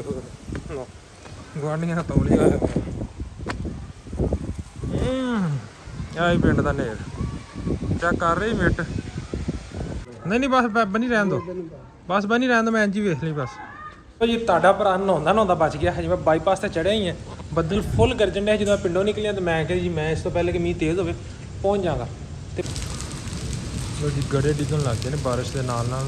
ਓਏ ਹੋਏ ਗੁਆਂਢੀਆਂ ਤੌਲੀ ਹੋਇਆ ਆਈ ਪਿੰਡ ਦਾ ਨੇਰ ਚੈੱਕ ਕਰ ਰਹੀ ਮਿੱਟ ਨਹੀਂ ਬਸ ਬਣੀ ਰਹਿਣ ਦੋ ਬਸ ਬਣੀ ਰਹਿਣ ਦੋ ਮੈਂ ਇੰਝ ਹੀ ਵੇਖ ਲਈ ਬਸ ਜੀ ਤੁਹਾਡਾ ਭਰਾ ਨਹਾਉਂਦਾ ਬਚ ਗਿਆ ਹਜੇ ਮੈਂ ਬਾਈਪਾਸ ਤੇ ਚੜਿਆ ਹੀ ਹਾਂ ਬੱਦਲ ਫੁੱਲ ਗਰਜਣ ਡਿਆ ਜਦੋਂ ਮੈਂ ਪਿੰਡੋਂ ਨਿਕਲਿਆ ਤੇ ਮੈਂ ਕਿਹਾ ਜੀ ਮੈਂ ਇਸ ਤੋਂ ਪਹਿਲੇ ਕਿ ਮੀਂਹ ਤੇਜ਼ ਹੋਵੇ ਪਹੁੰਚ ਜਾਵਾਂਗਾ ਤੇ ਲੋ ਜੀ ਗੜੇ ਡਿੱਗਣ ਲੱਗ ਗਏ ਨੇ ਬਾਰਿਸ਼ ਦੇ ਨਾਲ ਨਾ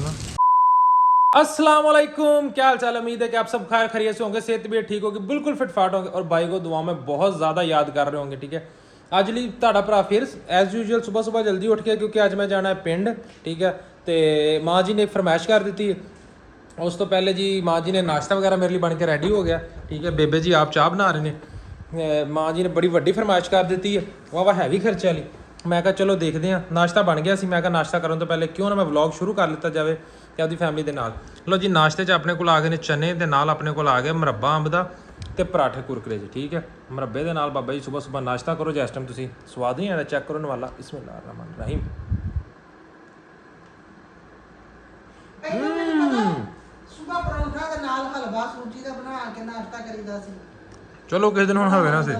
अस्सलाम वालेकुम क्या हाल चाल उम्मीद है कि आप सब खैर खैरियत से होंगे सेहत भी ठीक होगी बिल्कुल फिट फाट होंगे और भाई को दुआ में बहुत ज़्यादा याद कर रहे होंगे ठीक है ਅੱਜ ਲਈ ਤੁਹਾਡਾ ਭਰਾ ਫਿਰ ਐਜ਼ ਯੂਜੂਅਲ ਸਵੇਰ ਜਲਦੀ ਉੱਠ ਕੇ ਕਿਉਂਕਿ ਅੱਜ ਮੈਂ ਜਾਣਾ ਹੈ ਪਿੰਡ ਠੀਕ ਹੈ ਤੇ ਮਾਂ ਜੀ ਨੇ ਫਰਮਾਇਸ਼ ਕਰ ਦਿੱਤੀ ਉਸ ਤੋਂ ਪਹਿਲੇ ਜੀ ਮਾਂ ਜੀ ਨੇ ਨਾਸ਼ਤਾ ਵਗੈਰਾ ਮੇਰੇ ਲਈ ਬਣ ਕੇ ਰੈਡੀ ਹੋ ਗਿਆ ਠੀਕ ਹੈ ਬੇਬੇ ਜੀ ਆਪ ਚਾਹ ਬਣਾ ਰਹੇ ਨੇ ਮਾਂ ਜੀ ਨੇ ਬੜੀ ਵੱਡੀ ਫਰਮਾਇਸ਼ ਕਰ ਦਿੱਤੀ ਹੈ ਵਾਹ ਹੈਵੀ ਖਰਚੇ ਵਾਲੀ ਮੈਂ ਕਿਹਾ ਚਲੋ ਦੇਖਦੇ ਹਾਂ ਨਾਸ਼ਤਾ ਬਣ ਗਿਆ ਸੀ ਮੈਂ ਕਿਹਾ ਨਾਸ਼ਤਾ ਕਰਨ ਤੋਂ ਪਹਿਲੇ ਕਿਉਂ ਨਾ ਮੈਂ ਵਲੌਗ ਸ਼ੁਰੂ ਕਰ ਲਿੱਤਾ ਜਾਵੇ ਤੇ ਆਪਦੀ ਫੈਮਿਲੀ ਦੇ ਨਾਲ ਲੋ ਜੀ ਨਾਸ਼ਤੇ 'ਚ ਆਪਣੇ ਕੋਲ ਆ ਗਏ ਨੇ ਚਨੇ ਤੇ ਨਾਲ ਆਪਣੇ ਕੋਲ ਆ ਗਿਆ ਮੁਰੱਬਾ ਅੰਬ ਦਾ ਤੇ ਪਰਾਠੇ ਕੁਰਕਰੇ ਜੀ ਠੀਕ ਹੈ ਮੁਰੱਬੇ ਦੇ ਨਾਲ ਬਾਬਾ ਜੀ ਸਵੇਰ ਨਾਸ਼ਤਾ ਕਰੋ ਜਿਸ ਟਾਈਮ ਤੁਸੀਂ ਸਵਾਦ ਨਹੀਂ ਆਣਾ ਚੈੱਕ ਕਰਨ ਵਾਲਾ ਬਿਸਮਿਲ੍ਲਾਹਿਰ ਰਹਿਮਾਨ ਰਹੀਮ ਸੁਬਾ ਪਰੌਂਠਾ ਦੇ ਨਾਲ ਹਲਵਾ ਸੂਜੀ ਦਾ ਬਣਾ ਕੇ ਨਾਸ਼ਤਾ ਕਰੀਦਾ ਸੀ ਚਲੋ ਕਿਸੇ ਦਿਨ ਹੁਣ ਹਲਵੇ ਨਾ ਸਹੀ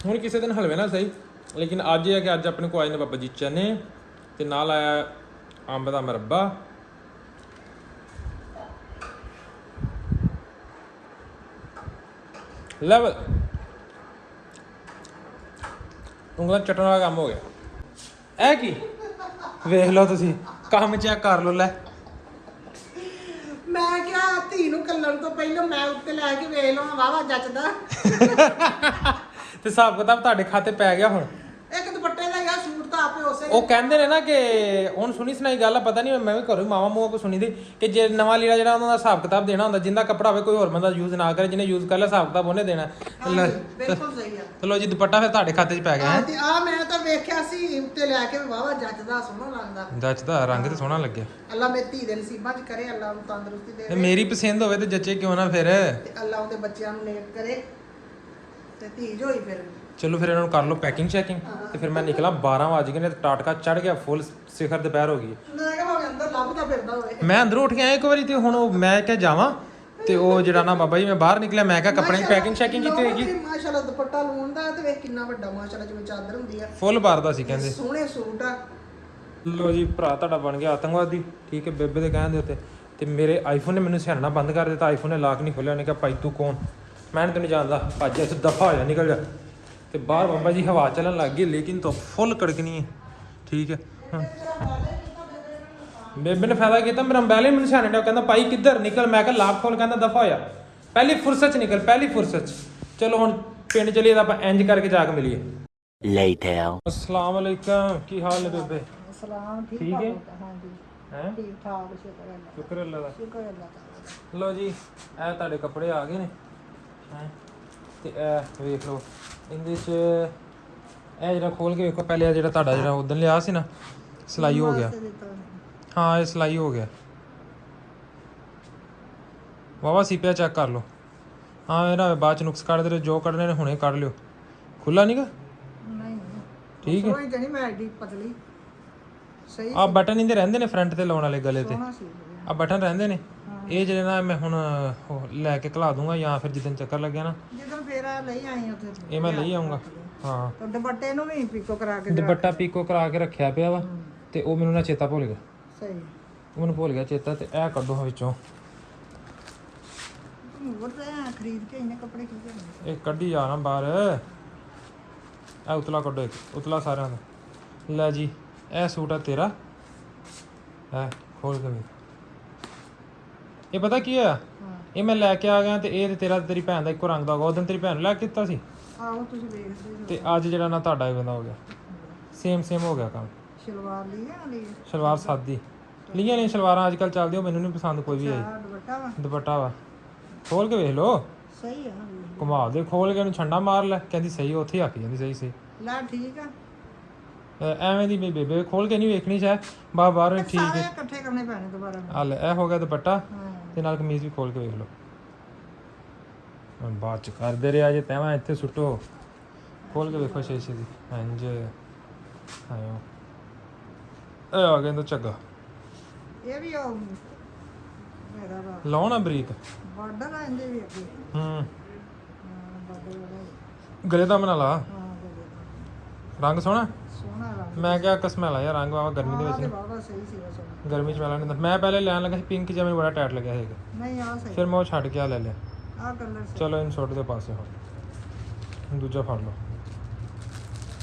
ਹੁਣ ਕਿਸੇ ਦਿਨ ਹਲਵੇ ਨਾ ਸਹੀ ਲੇਕਿਨ ਅੱਜ ਇਹ ਹੈ ਕਿ ਅੱਜ ਆਪਣੇ ਕੋਲ ਆਏ ਨੇ ਬਾਬਾ ਜੀ ਚਨੇ ਤੇ ਨਾਲ ਆਇਆ ਅੰਬ ਦਾ ਮੁਰੱਬਾ ਲੈਵਲ ਉਂਗਲਾਂ ਚੱਟਣ ਵਾਲਾ ਕੰਮ ਹੋ ਗਿਆ ਇਹ ਕੀ ਵੇਖ ਲਓ ਤੁਸੀਂ ਕੰਮ ਚੈੱਕ ਕਰ ਲਓ ਲੈ ਮੈਂ ਕਿਹਾ ਧੀ ਨੂੰ ਕੱਲਣ ਤੋਂ ਪਹਿਲਾਂ ਮੈਂ ਉੱਤੇ ਲੈ ਕੇ ਵੇਖ ਲਵਾਂ ਵਾਵਾ ਜੱਚਦਾ ਤੇ ਹਿਸਾਬ ਕਿਤਾਬ ਤੁਹਾਡੇ ਖਾਤੇ ਪੈ ਗਿਆ ਹੁਣ ਇੱਕ ਦੁਪੱਟੇ ਦਾ ਯਾਰ ਸੂਟ ਤਾਂ ਆਪੇ ਉਸੇ ਉਹ ਕਹਿੰਦੇ ਨੇ ਨਾ ਕਿ ਹੁਣ ਸੁਣੀ ਸੁਣਾਈ ਗੱਲ ਆ ਪਤਾ ਨਹੀਂ ਮੈਂ ਵੀ ਘਰੋਂ ਮਾਵਾ ਮੂੰਹ ਕੋ ਸੁਣੀ ਦੀ ਕਿ ਜੇ ਨਵਾਂ ਲੀੜਾ ਜਿਹੜਾ ਉਹਨਾਂ ਦਾ ਹਿਸਾਬ ਕਿਤਾਬ ਦੇਣਾ ਹੁੰਦਾ ਜਿੰਦਾ ਕੱਪੜਾ ਹੋਵੇ ਕੋਈ ਹੋਰ ਬੰਦਾ ਯੂਜ਼ ਨਾ ਕਰੇ ਜਿਹਨੇ ਯੂਜ਼ ਕਰ ਲਿਆ ਹਿਸਾਬ ਕਿਤਾਬ ਉਹਨੇ ਦੇਣਾ ਬਿਲਕੁਲ ਸਹੀ ਆ ਚਲੋ ਜੀ ਦੁਪੱਟਾ ਫਿਰ ਤੁਹਾਡੇ ਖਾਤੇ 'ਚ ਪੈ ਗਿਆ ਤੇ ਆ ਮੈਂ ਤਾਂ ਵੇਖਿਆ ਸੀ ਉੱਤੇ ਲੈ ਕੇ ਵਾਵਾ ਜੱਚਦਾ ਸੋਹਣਾ ਲੱਗਦਾ ਜੱਚਦਾ ਰੰਗ ਤੇ ਸੋਹਣਾ ਲੱਗਿਆ ਅੱਲਾ ਮੇਰੀ ਧੀ ਦੇ ਨਸੀਬਾਂ 'ਚ ਕਰੇ ਅੱਲਾ ਉਹਨੂੰ ਤੰਦਰੁਸਤੀ ਤੇ ਦੇਵੇ ਮੇਰੀ ਪਸੰਦ ਹੋਵੇ ਤੇ ਜੱਚੇ ਕਿਉਂ ਨਾ ਫਿਰ ਤੇ ਅੱਲਾ ਉਹਦੇ ਬੱਚਿਆਂ ਨੂੰ ਨੇਕ ਕਰੇ ਤੇ ਧੀ ਹੋਈ ਫਿਰ ਚਲੋ ਫਿਰ ਇਹਨਾਂ ਨੂੰ ਕਰ ਲਓ ਪੈਕਿੰਗ ਚੈਕਿੰਗ ਤੇ ਫਿਰ ਮੈਂ ਨਿਕਲਾਂ 12 ਵਜ ਗਏ ਨੇ ਤੇ ਟਾਟਕਾ ਚੜ ਗਿਆ ਫੁੱਲ ਸਿਖਰ ਦੁਪਹਿਰ ਹੋ ਗਈ ਮੈਂ ਕਿਹਾ ਭਾਵੇਂ ਅੰਦਰ ਲੱਭਦਾ ਫਿਰਦਾ ਹੋਵੇ ਮੈਂ ਅੰਦਰੋਂ ਉੱਠ ਕੇ ਆਇਆ ਇੱਕ ਵਾਰੀ ਤੇ ਹੁਣ ਮੈਂ ਕਿਹਾ ਜਾਵਾਂ ਤੇ ਉਹ ਜਿਹੜਾ ਨਾ ਬਾਬਾ ਜੀ ਮੈਂ ਬਾਹਰ ਨਿਕਲਿਆ ਮੈਂ ਕਿਹਾ ਕੱਪੜਿਆਂ ਦੀ ਪੈਕਿੰਗ ਚੈਕਿੰਗ ਕੀਤੀ ਹੋਏਗੀ ਮਾਸ਼ਾਅੱਲਾ ਦੁਪੱਟਾ ਲੂਣ ਦਾ ਤੇ ਵੇਖ ਕਿੰਨਾ ਵੱਡਾ ਮਾਸ਼ਾਅੱਲਾ ਜਿਵੇਂ ਚਾਦਰ ਹੁੰਦੀ ਆ ਫੁੱਲ ਭਰਦਾ ਸੀ ਕਹਿੰਦੇ ਸੋਹਣੇ ਸੂਟ ਆ ਲੋ ਜੀ ਭਰਾ ਤੁਹਾਡਾ ਬਣ ਗਿਆ ਆਤੰਕਵਾਦੀ ਠੀਕ ਹੈ ਬੇਬੇ ਦੇ ਕਹਿਣ ਦੇ ਉੱਤੇ ਤੇ ਮੇਰੇ ਆਈਫੋਨ ਨੇ ਮੈਨੂੰ ਸਿਆਣਾ ਬੰਦ ਕਰ ਦਿੱਤਾ ਆਈਫੋਨ ਨੇ ਲਾਕ ਨਹੀਂ ਖੋਲਿਆ ਉਹਨੇ ਕਿਹਾ ਭਾਈ ਤੂੰ ਕੌਣ ਮੈਂ ਤੈਨੂੰ ਜਾਣਦਾ ਭੱਜ ਇੱਥੇ ਦਫਾ ਹੋ ਜਾ ਨਿਕਲ ਜਾ ਤੇ ਬਾਹਰ ਬਾਬਾ ਜੀ ਹਵਾ ਚੱਲਣ ਲੱਗ ਗਈ ਲੇਕਿਨ ਤਾਂ ਫੁੱਲ ਕੜਕਣੀ ਹੈ ਠੀਕ ਹੈ ਬੇਬੇ ਨੇ ਫਾਇਦਾ ਕੀਤਾ ਮੇਰਾ ਅੰਬੈਲੇ ਮੈਨੂੰ ਸਿਆਣੇ ਨੇ ਕਹਿੰਦਾ ਭਾਈ ਕਿੱਧਰ ਨਿਕਲ ਮੈਂ ਕਿਹਾ ਲਾਕ ਖੋਲ ਕਹਿੰਦਾ ਦਫਾ ਹੋਇਆ ਪਹਿਲੀ ਫੁਰਸਤ ਚ ਨਿਕਲ ਪਹਿਲੀ ਫੁਰਸਤ ਚ ਚਲੋ ਹੁਣ ਪਿੰਡ ਚਲੀਏ ਤਾਂ ਆਪਾਂ ਇੰਜ ਕਰਕੇ ਜਾ ਕੇ ਮਿਲੀਏ later अस्सलाम वालेकुम ਕੀ ਹਾਲ ਨੇ ਬੇਬੇ ਸਲਾਮ ਠੀਕ ਹੈ ਹਾਂਜੀ ਹੈ ਠੀਕ ਠਾਕ ਸ਼ੁਕਰ ਅੱਲਾ ਸ਼ੁਕਰ ਅੱਲਾ ਦਾ ਸ਼ੁਕਰ ਅੱਲਾ ਦਾ ਲੋ ਜੀ ਇਹ ਤੁਹਾਡੇ ਕੱਪੜੇ ਆ ਗਏ ਨੇ ਹੈ ਤੇ ਇਹ ਵੇਖ ਲਓ ਇਹਦੇ 'ਚ ਇਹ ਜਿਹੜਾ ਖੋਲ ਕੇ ਵੇਖੋ ਪਹਿਲੇ ਜਿਹੜਾ ਤੁਹਾਡਾ ਜਿਹੜਾ ਉਦੋਂ ਲਿਆ ਸੀ ਨਾ ਸਿਲਾਈ ਹੋ ਗਿਆ ਹਾਂ ਇਹ ਸਿਲਾਈ ਹੋ ਗਿਆ ਵਾਵਾ ਸੀਪਿਆ ਚੈੱਕ ਕਰ ਲਓ ਹਾਂ ਇਹ ਨਾ ਬਾਅਦ ਚ ਨੁਕਸ ਕੱਢ ਦੇ ਜੋ ਕੱਢਣੇ ਨੇ ਹੁਣੇ ਕੱਢ ਲਿਓ ਖੁੱਲਾ ਨਹੀਂਗਾ ਨਹੀਂ ਠੀਕ ਹੈ ਕੋਈ ਜਣੀ ਮੈਂ ਐਡੀ ਪਤਲੀ ਸਹੀ ਆ ਬਟਨ ਇਹਦੇ ਰਹਿੰਦੇ ਨੇ ਫਰੰਟ ਤੇ ਲਾਉਣ ਵਾਲੇ ਗਲੇ ਤੇ ਸੋਹਣਾ ਸੀ ਆ ਬਟਨ ਰਹਿੰਦੇ ਨੇ ਇਹ ਜਿਹੜੇ ਨਾ ਮੈਂ ਹੁਣ ਉਹ ਲੈ ਕੇ ਘਲਾ ਦੂੰਗਾ ਜਾਂ ਫਿਰ ਜਿੱਦਣ ਚੱਕਰ ਲੱਗਿਆ ਨਾ ਜਦੋਂ ਫੇਰਾ ਲਈ ਆਈ ਉੱਥੇ ਇਹ ਮੈਂ ਲਈ ਆਉਂਗਾ ਹਾਂ ਤੇ ਦੁਪੱਟੇ ਨੂੰ ਵੀ ਪੀਕੋ ਕਰਾ ਕੇ ਦੁਪੱਟਾ ਪੀਕੋ ਕਰਾ ਕੇ ਰੱਖਿਆ ਪਿਆ ਵਾ ਤੇ ਉਹ ਮੈਨੂੰ ਨਾ ਚੇਤਾ ਭੁੱਲ ਗਿਆ ਸਹੀ ਮੈਨੂੰ ਭੁੱਲ ਗਿਆ ਚੇਤਾ ਤੇ ਇਹ ਕੱਢੋ ਵਿੱਚੋਂ ਹੋਰ ਤਾਂ ਖਰੀਦ ਕੇ ਇਹਨੇ ਕੱਪੜੇ ਕੀ ਕਰਨੇ ਇਹ ਕੱਢੀ ਜਾ ਨਾ ਬਾਹਰ ਇਹ ਉਤਲਾ ਕੱਢੋ ਇੱਕ ਉਤਲਾ ਸਾਰਿਆਂ ਦਾ ਲੈ ਜੀ ਇਹ ਸੂਟ ਆ ਤੇਰਾ ਹੈ ਖੋਲ ਕੇ ਵੇਖ ਇਹ ਪਤਾ ਕੀ ਆ ਇਹ ਮੈਂ ਲੈ ਕੇ ਆ ਗਿਆ ਤੇ ਇਹ ਤੇ ਤੇਰਾ ਤੇਰੀ ਭੈਣ ਦਾ ਇੱਕੋ ਰੰਗ ਦਾ ਹੋਗਾ ਉਹ ਦਿਨ ਤੇਰੀ ਭੈਣ ਨੂੰ ਲੈ ਕੇ ਦਿੱਤਾ ਸੀ ਆਹੋ ਤੁਸੀਂ ਵੇਖਦੇ ਤੇ ਅੱਜ ਜਿਹੜਾ ਨਾ ਤੁਹਾਡਾ ਇਹ ਬੰਦਾ ਹੋ ਗਿਆ ਸੇਮ ਹੋ ਗਿਆ ਕੰਮ ਸ਼ਲਵਾਰ ਲਈ ਆ ਲਈ ਸਲਵਾਰ ਸਾਦੀ ਲੀਆਂ ਨੇ ਸਲਵਾਰਾਂ ਅੱਜ ਕੱਲ ਚੱਲਦੀ ਉਹ ਮੈਨੂੰ ਨਹੀਂ ਪਸੰਦ ਕੋਈ ਵੀ ਆਈ ਦੁਪੱਟਾ ਵਾ ਦੁਪੱਟਾ ਵਾ ਖੋਲ ਕੇ ਵੇਖ ਲਓ ਸਹੀ ਆ ਘੁਮਾ ਦੇ ਖੋਲ ਕੇ ਉਹਨੂੰ ਛੰਡਾ ਮਾਰ ਲੈ ਕਹਿੰਦੀ ਸਹੀ ਉੱਥੇ ਆਖੀ ਜਾਂਦੀ ਸਹੀ ਲੈ ਠੀਕ ਆ ਐਵੇਂ ਦੀ ਮੇਰੀ ਬੇਬੇ ਖੋਲ ਕੇ ਨਹੀਂ ਵੇਖਣੀ ਸ਼ਾਇਦ ਬਾਹਰ ਠੀਕ ਸਾਰੇ ਹੈ ਇਕੱਠੇ ਕਰਨੇ ਪੈਣੇ ਦੁਬਾਰਾ ਆ ਲੈ ਇਹ ਹੋ ਗਿਆ ਦੁਪੱਟਾ ਹਾਂ ਤੇ ਨਾਲ ਕਮੀਜ਼ ਵੀ ਖੋਲ ਕੇ ਵੇਖ ਲਓ ਹੁਣ ਬਾਅਦ ਚ ਕਰਦੇ ਰਿਹਾ ਜੇ ਤੈਵਾਂ ਇੱਥੇ ਸੁੱਟੋ ਖੋਲ ਕੇ ਵੇਖੋ ਸ਼ੀਸ਼ੇ ਦੀ ਇੰਜ ਆਇਓ ਇਹ ਆ ਗਿਆ ਤਾਂ ਝੱਗਾ ਇਹ ਵੀ ਉਹ ਮੇਰਾ ਵਾ ਲਾਉਣਾ ਬਰੀਕ ਬਾਰਡਰ ਆ ਜਾਂਦੇ ਵੀ ਅੱਗੇ ਹੂੰ ਬਾਰਡਰ ਵਾਲਾ ਗਲੇ ਦਾ ਬਣਾ ਲਾ ਹਾਂ ਬੜੇ ਰੰਗ ਸੋਹਣਾ ਸੋਹਣਾ ਰੰਗ ਮੈਂ ਕਿਹਾ ਕਸਮੈਲਾ ਯਾਰ ਰੰਗ ਵਾਵਾ ਗਰਮੀ ਦੇ ਆਹ ਤੇ ਵਿੱਚ ਬਾਬਾ ਸਹੀ ਸੀਗਾ ਸੋਹਣਾ ਗਰਮੀ ਚ ਮੈਲਾ ਨਹੀਂ ਹੁੰਦਾ ਮੈਂ ਪਹਿਲੇ ਲੈਣ ਲੱਗਾ ਸੀ ਪਿੰਕ ਜਿਹਾ ਮੈਨੂੰ ਬੜਾ ਟਾਈਟ ਲੱਗਿਆ ਸੀਗਾ ਨਹੀਂ ਆ ਸਹੀ ਫਿਰ ਮੈਂ ਉਹ ਛੱਡ ਕੇ ਆ ਲੈ ਲਿਆ ਆ ਕਲਰ ਸਹੀ ਚਲੋ ਇਹਨੂੰ ਸੁੱਟ ਦੇ ਪਾਸੇ ਹੁਣ ਦੂਜਾ ਫੜ ਲਓ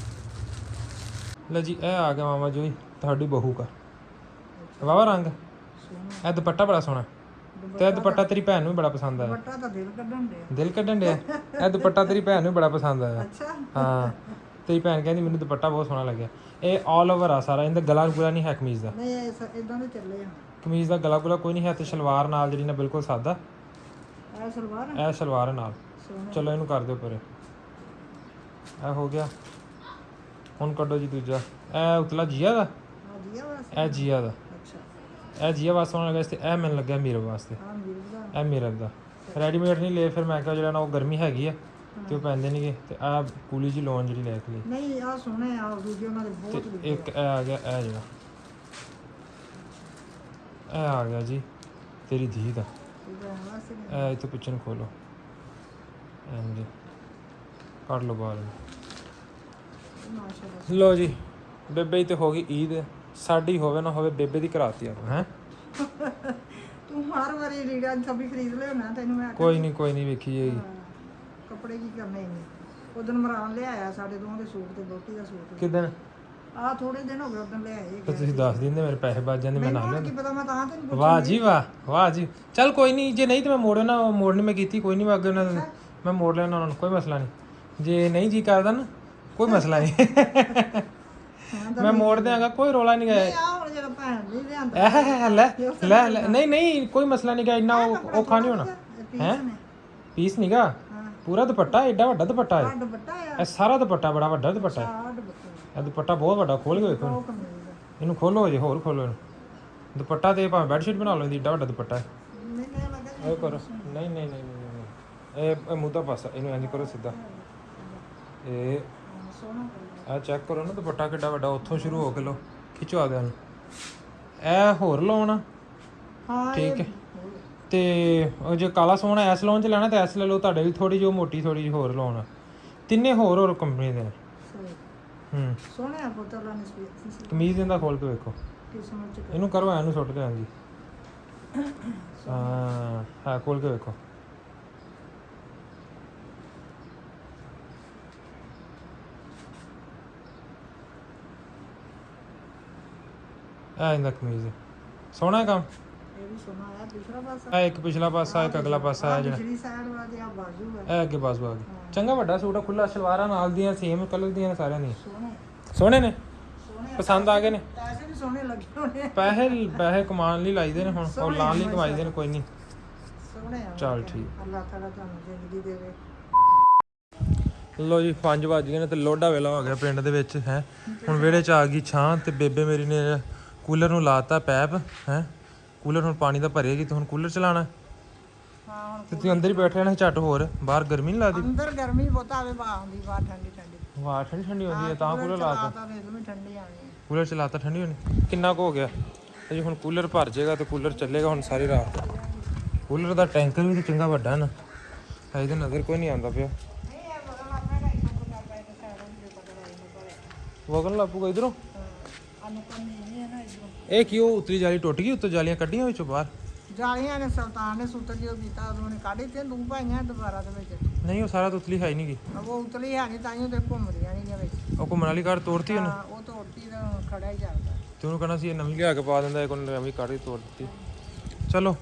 ਲੈ ਜੀ ਇਹ ਆ ਗਿਆ ਮਾਮਾ ਜੀ ਤੁਹਾਡੀ ਬਹੂ ਦਾ ਵਾਵਾ ਰੰਗ ਸੋਹਣਾ ਇਹ ਦੁਪੱਟਾ ਬੜਾ ਸੋਹਣਾ ਤੇ ਇਹ ਦੁਪੱਟਾ ਤੇਰੀ ਭੈਣ ਨੂੰ ਵੀ ਬੜਾ ਪਸੰਦ ਆਇਆ ਦੁਪੱਟਾ ਤਾਂ ਦਿਲ ਕੱਢਣ ਦੇ ਦਿਲ ਕੱਢਣ ਡਿਆ ਇਹ ਦੁਪੱਟਾ ਤੇਰੀ ਭੈਣ ਨੂੰ ਵੀ ਬੜਾ ਪਸੰਦ ਆਇਆ ਅੱਛਾ ਹਾਂ ਤੇਰੀ ਭੈਣ ਕਹਿੰਦੀ ਮੈਨੂੰ ਦੁਪੱਟਾ ਬਹੁਤ ਸੋਹਣਾ ਲੱਗਿਆ ਇਹ ਆਲ ਓਵਰ ਆ ਸਾਰਾ ਇਹਦਾ ਗਲਾ ਗੁਲਾ ਨਹੀਂ ਹੈ ਕਮੀਜ਼ ਦਾ ਨਹੀਂ ਇਦਾਂ ਦੇ ਚੱਲੇ ਆ ਕਮੀਜ਼ ਦਾ ਗਲਾ ਗੁਲਾ ਕੋਈ ਨਹੀਂ ਹੈ ਤੇ ਸਲਵਾਰ ਨਾਲ ਜਿਹੜੀ ਨਾ ਬਿਲਕੁਲ ਸਾਦਾ ਆ ਸਲਵਾਰ ਇਹ ਸਲਵਾਰ ਨਾਲ ਸੋਹਣਾ ਚਲੋ ਇਹਨੂੰ ਕਰ ਦਿਓ ਪਰੇ ਇਹ ਹੋ ਗਿਆ ਹੁਣ ਕੱਢੋ ਜੀ ਦੂਜਾ ਇਹ ਉਤਲਾ ਜੀਆ ਦਾ ਆ ਜੀਆ ਵਾਸਤੇ ਇਹ ਜੀਆ ਦਾ ਅੱਛਾ ਇਹ ਜੀਆ ਵਾਸਤੇ ਸੋਹਣਾ ਲੱਗਾ ਤੇ ਇਹ ਮੈਨੂੰ ਲੱਗਿਆ ਮੇਰੇ ਵਾਸਤੇ ਆ ਮਿਲ ਦਾ ਇਹ ਮੇਰੇ ਦਾ ਰੈਡੀਮੇਡ ਨਹੀਂ ਲਏ ਫਿਰ ਮੈਂ ਕਿਹਾ ਜਿਹੜਾ ਨਾ ਉਹ ਗਰਮੀ ਹੈਗੀ ਆ ਤੇ ਉਹ ਪੈਂਦੇ ਨਹੀਂਗੇ ਤੇ ਆ ਕੂਲੀ ਜੀ ਲੋਨ ਜਿਹੜੀ ਲੈ ਕੇ ਲਈ ਨਹੀਂ ਆ ਸੋਹਣੇ ਆ ਦੂਜੇ ਉਹਨਾਂ ਦੇ ਬਹੁਤ ਤੇ ਵਧੀਆ ਇੱਕ ਇਹ ਆ ਗਿਆ ਇਹ ਜਿਹੜਾ ਇਹ ਆ ਗਿਆ ਜੀ ਤੇਰੀ ਧੀ ਦਾ ਠੀਕ ਹੈ ਵਾਸਤੇ ਇਹ ਇੱਥੇ ਪਿੱਛੇ ਨੂੰ ਖੋਲੋ ਇੰਜ ਕੱਢ ਲਓ ਬਾਹਰ ਮਾਸ਼ਾਅੱਲਾ ਲੋ ਜੀ ਬੇਬੇ ਦੀ ਤੇ ਹੋ ਗਈ ਈਦ ਸਾਡੀ ਹੋਵੇ ਨਾ ਹੋਵੇ ਬੇਬੇ ਦੀ ਕਰਾਤੀ ਆਪਾਂ ਹੈ ਤੂੰ ਹਰ ਵਾਰੀ ਰੀੜਾ ਸਭੀ ਖਰੀਦ ਲਿਆਉਣਾ ਤੈਨੂੰ ਮੈਂ ਕੋਈ ਨਹੀਂ ਵੇਖੀ ਜਾਏਗੀ ਕੱਪੜੇ ਕੀ ਕਰਨੇ ਨੇ ਉਦੋਂ ਮਰਾਨ ਲਿਆਇਆ ਸਾਡੇ ਦੋਵਾਂ ਦੇ ਸੂਟ ਤੇ ਬੋਟੀ ਦਾ ਸੂਟ ਕਿਦਨ ਆ ਥੋੜੇ ਦਿਨ ਹੋ ਗਏ ਉਦੋਂ ਲਿਆਏ ਤੇ ਤੁਸੀਂ ਦੱਸ ਦਿੰਦੇ ਮੇਰੇ ਪੈਸੇ ਬਚ ਜਾਂਦੇ ਮੈਂ ਨਾਲ ਕੀ ਪਤਾ ਮੈਂ ਤਾਂ ਤੈਨੂੰ ਪੁੱਛ ਵਾਹ ਜੀ ਵਾਹ ਜੀ ਚੱਲ ਕੋਈ ਨਹੀਂ ਜੇ ਨਹੀਂ ਤੇ ਮੈਂ ਮੋੜੋ ਨਾ ਮੋੜਨੀ ਮੈਂ ਕੀਤੀ ਕੋਈ ਨਹੀਂ ਮੈਂ ਅੱਗੇ ਉਹਨਾਂ ਨੂੰ ਮੈਂ ਮੋੜ ਲੈਣਾ ਉਹਨਾਂ ਨੂੰ ਕੋਈ ਮਸਲਾ ਨਹੀਂ ਜੇ ਨਹੀਂ ਜੀ ਕਰਦਾ ਨਾ ਕੋਈ ਮਸਲਾ ਨਹੀਂ ਮੈਂ ਮੋੜ ਦਿਆਂਗਾ ਕੋਈ ਰੋਲਾ ਨਹੀਂ ਗਿਆ ਆ ਹੁਣ ਜਿਹੜਾ ਭੈਣ ਨਹੀਂ ਲਿਆਂਦਾ ਲੈ ਨਹੀਂ ਕੋਈ ਮਸਲਾ ਨਹੀਂ ਗਾ ਇੰਨਾ ਔਖਾ ਨਹੀਂ ਹੋਣਾ ਹੈ ਪੀਸ ਨਹੀਂਗਾ ਹਾਂ ਪੂਰਾ ਦੁਪੱਟਾ ਏਡਾ ਵੱਡਾ ਦੁਪੱਟਾ ਹੈ ਦੁਪੱਟਾ ਆ ਇਹ ਸਾਰਾ ਦੁਪੱਟਾ ਬੜਾ ਵੱਡਾ ਦੁਪੱਟਾ ਹੈ ਆ ਦੁਪੱਟਾ ਇਹ ਦੁਪੱਟਾ ਬਹੁਤ ਵੱਡਾ ਖੋਲ ਕੇ ਵੇਖੋ ਉਹ ਕਮੀਜ਼ ਦਾ ਇਹਨੂੰ ਖੋਲੋ ਜੇ ਹੋਰ ਖੋਲੋ ਇਹਨੂੰ ਦੁਪੱਟਾ ਤੇ ਭਾਵੇਂ ਬੈੱਡ ਸ਼ੀਟ ਬਣਾ ਲਓ ਇਹਦੀ ਏਡਾ ਵੱਡਾ ਦੁਪੱਟਾ ਹੈ ਮੈਨੂੰ ਲੱਗਾ ਇਹ ਕਰੋ ਨਹੀਂ ਇਹ ਮੁੱਦਾ ਪਾਸਾ ਇਹਨੂੰ ਇੰਜ ਕਰੋ ਸਿੱਧਾ ਇਹ ਸੋਹਣਾ ਆ ਚੈੱਕ ਕਰੋ ਨਾ ਦੁਪੱਟਾ ਕਿੱਡਾ ਵੱਡਾ ਉੱਥੋਂ ਸ਼ੁਰੂ ਹੋ ਕੇ ਲਓ ਖਿਚੋ ਆ ਗਿਆ ਇਹ ਹੋਰ ਲਾਉਣਾ ਹਾਂ ਠੀਕ ਹੈ ਤੇ ਉਹ ਜੇ ਕਾਲਾ ਸੋਹਣਾ ਐਸ ਲੋਨ ਚ ਲੈਣਾ ਤੇ ਐਸ ਲੈ ਲਓ ਤੁਹਾਡੇ ਲਈ ਥੋੜੀ ਜਿਹੀ ਮੋਟੀ ਥੋੜੀ ਜਿਹੀ ਹੋਰ ਲਾਉਣਾ ਤਿੰਨੇ ਹੋਰ ਕੰਪਨੀ ਦੇ ਨੇ ਸੋਹਣੇ ਆ ਪੁੱਤਰਾਂ ਨੇ ਸਪੀਸ ਕਮੀਜ਼ ਇਹਦਾ ਖੋਲ ਕੇ ਵੇਖੋ ਕਿਸਮ ਚ ਇਹਨੂੰ ਕਰੋ ਐਨੂੰ ਸੁੱਟ ਦੇ ਹਾਂਜੀ ਹਾਂ ਖੋਲ ਕੇ ਵੇਖੋ ਇਹਦਾ ਕਮੀਜ਼ ਸੋਹਣਾ ਹੈ ਕੰਮ ਇਹ ਵੀ ਸੋਹਣਾ ਆ ਦੂਸਰਾ ਪਾਸਾ ਇਹ ਇੱਕ ਪਿਛਲਾ ਪਾਸਾ ਇੱਕ ਅਗਲਾ ਪਾਸਾ ਹੈ ਜਿਹੜਾ ਪਿਛਲੀ ਸਾਈਡ ਵਾਲੇ ਆ ਬਾਜੂ ਹੈ ਇਹ ਅੱਗੇ ਬਾਜ਼ੂ ਆ ਗਈ ਚੰਗਾ ਵੱਡਾ ਸੂਟ ਆ ਖੁੱਲਾ ਸਲਵਾਰਾਂ ਨਾਲ ਦੀਆਂ ਸੇਮ ਕਲਰ ਦੀਆਂ ਨੇ ਸਾਰਿਆਂ ਦੀਆਂ ਸੋਹਣੇ ਸੋਹਣੇ ਨੇ ਸੋਹਣੇ ਪਸੰਦ ਆ ਗਏ ਨੇ ਪੈਸੇ ਵੀ ਸੋਹਣੇ ਲੱਗੇ ਹੋਣੇ ਪੈਸੇ ਕਮਾਉਣ ਲਈ ਲਾਈਦੇ ਨੇ ਹੁਣ ਉਹ ਲਾਣ ਲਈ ਕਮਾਈਦੇ ਨੇ ਕੋਈ ਨਹੀਂ ਸੋਹਣੇ ਆ ਚੱਲ ਠੀਕ ਅੱਲਾਹ ਤਾਲਾ ਤੁਹਾਨੂੰ ਜ਼ਿੰਦਗੀ ਦੇਵੇ ਲੋ ਜੀ 5 ਵੱਜ ਗਏ ਨੇ ਤੇ ਲੋਡਾ ਵੇਲਾ ਹੋ ਗਿਆ ਪਿੰਡ ਦੇ ਵਿੱਚ ਹੈ ਹੁਣ ਵਿਹੜੇ 'ਚ ਆ ਗਈ ਛਾਂ ਤੇ ਬੇਬੇ ਮੇਰੀ ਨੇ ਕੂਲਰ ਨੂੰ ਲਾਤਾ ਪੈਪ ਹੈ ਕੂਲਰ ਹੁਣ ਪਾਣੀ ਦਾ ਭਰੇਗੀ ਤੇ ਹੁਣ ਕੂਲਰ ਚਲਾਣਾ ਹਾਂ ਹੁਣ ਤੇ ਤੁਸੀਂ ਅੰਦਰ ਹੀ ਬੈਠੇ ਰਹਿਣਾ ਝੱਟ ਹੋਰ ਬਾਹਰ ਗਰਮੀ ਨਹੀਂ ਲੱਗਦੀ ਅੰਦਰ ਗਰਮੀ ਬਹੁਤ ਆਵੇ ਬਾਹਰ ਆਉਂਦੀ ਬਾਹਰ ਠੰਡੀ ਠੰਡੀ ਵਾਹ ਠੰਡੀ ਠੰਡੀ ਹੁੰਦੀ ਹੈ ਤਾਂ ਕੂਲਰ ਲਾਤਾ ਤਾਂ ਵੇਖ ਵੀ ਠੰਡੀ ਆਣੀ ਹੈ ਕੂਲਰ ਚਲਾਤਾ ਠੰਡੀ ਹੋਣੀ ਕਿੰਨਾ ਕੁ ਹੋ ਗਿਆ ਤੇ ਜੀ ਹੁਣ ਕੂਲਰ ਭਰ ਜਾਏਗਾ ਤੇ ਕੂਲਰ ਚੱਲੇਗਾ ਹੁਣ ਸਾਰੀ ਰਾਤ ਕੂਲਰ ਦਾ ਟੈਂਕਰ ਵੀ ਚੰਗਾ ਵੱਡਾ ਨਾ ਇਹਦੇ ਨਜ਼ਰ ਕੋਈ ਨਹੀਂ ਆਉਂਦਾ ਪਿਆ ਨਹੀਂ ਇਹ ਬਗਲ ਆਪਣਾ ਦਾ ਇਸਾ ਕਰ ਪਾਏ ਤੇ ਸਾਰਾ ਨੂੰ ਪਤਾ ਲੱਗ ਜਾਂਦਾ ਵਗਣ ਲੱਪੂਗਾ ਇਧਰੋਂ ਅਨੁ ਨਹੀਂ ਹੈ ਨਾ ਇਧਰੋਂ ਇਹ ਕਿਉਂ ਉਤਰੀ ਜਾਲੀ ਟੁੱਟ ਗਈ ਉੱਤੋਂ ਜਾਲੀਆਂ ਕੱਢੀਆਂ ਵਿੱਚੋਂ ਬਾਹਰ ਜਾਲੀਆਂ ਨੇ ਸੁਲਤਾਨ ਨੇ ਸੂਤਰ ਜਿਹਾ ਕੀਤਾ ਉਹਨੇ ਕੱਢੀ ਤੇ ਦੂ ਭਾਈਆਂ ਦੁਬਾਰਾ ਦੇ ਵਿੱਚ ਨਹੀਂ ਉਹ ਸਾਰਾ ਤਾਂ ਉਤਲੀ ਹੈ ਨਹੀਂ ਗੀ ਉਹ ਉਤਲੀ ਹੈ ਨਹੀਂ ਤਾਈਓ ਤੇ ਘੁੰਮਦੀਆਂ ਨਹੀਂ ਵਿੱਚ ਉਹ ਘੁੰਮਣ ਵਾਲੀ ਕਾਰ ਤੋੜਤੀ ਉਹਨੇ ਹਾਂ ਉਹ ਤੋੜਤੀ ਤਾਂ ਖੜਾ ਹੀ ਚੱਲਦਾ ਤੇ ਉਹਨੂੰ ਕਹਿਣਾ ਸੀ ਇਹ ਨਵੀਂ ਲਿਆ ਕੇ ਪਾ ਦਿੰਦਾ ਇੱਕ ਉਹਨੇ ਨਵੀਂ ਕੱਢ ਕੇ ਤੋੜ ਦਿੱਤੀ ਚਲੋ